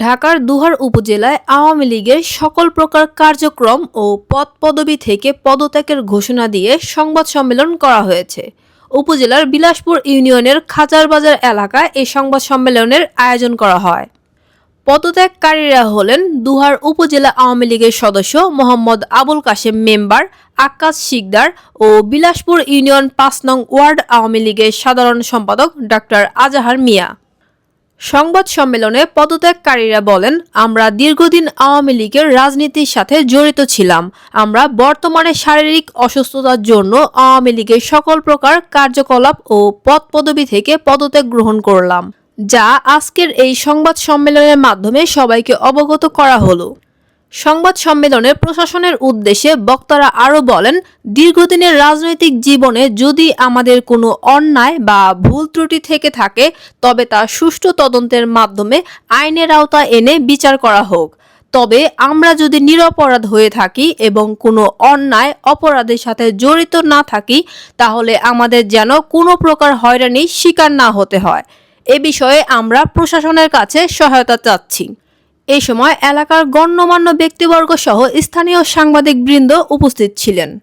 ঢাকার দুহার উপজেলায় আওয়ামী লীগের সকল প্রকার কার্যক্রম ও পদপদবি থেকে পদত্যাগের ঘোষণা দিয়ে সংবাদ সম্মেলন করা হয়েছে। উপজেলার বিলাসপুর ইউনিয়নের খাজারবাজার এলাকায় এই সংবাদ সম্মেলনের আয়োজন করা হয়। পদত্যাগকারীরা হলেন দুহার উপজেলা আওয়ামী লীগের সদস্য মোহাম্মদ আবুল কাশেম মেম্বার, আক্কাস শিকদার ও বিলাসপুর ইউনিয়ন ৫ নং ওয়ার্ড আওয়ামী লীগের সাধারণ সম্পাদক ডাক্তার আজাহার মিয়া। সংবাদ সম্মেলনে পদত্যাগকারীরা বলেন, আমরা দীর্ঘদিন আওয়ামী লীগের রাজনীতির সাথে জড়িত ছিলাম। আমরা বর্তমানে শারীরিক অসুস্থতার জন্য আওয়ামী লীগের সকল প্রকার কার্যকলাপ ও পদপদবি থেকে পদত্যাগ গ্রহণ করলাম, যা আজকের এই সংবাদ সম্মেলনের মাধ্যমে সবাইকে অবগত করা হলো। সংবাদ সম্মেলনে প্রশাসনের উদ্দেশ্যে বক্তারা আরও বলেন, দীর্ঘদিনের রাজনৈতিক জীবনে যদি আমাদের কোনো অন্যায় বা ভুল ত্রুটি থেকে থাকে তবে তা সুষ্ঠু তদন্তের মাধ্যমে আইনের আওতায় এনে বিচার করা হোক। তবে আমরা যদি নিরপরাধ হয়ে থাকি এবং কোনো অন্যায় অপরাধের সাথে জড়িত না থাকি তাহলে আমাদের যেন কোনো প্রকার হয়রানির শিকার না হতে হয়। এ বিষয়ে আমরা প্রশাসনের কাছে সহায়তা চাচ্ছি। এই সময় এলাকার গণ্যমান্য ব্যক্তিবর্গ সহ স্থানীয় সাংবাদিকবৃন্দ উপস্থিত ছিলেন।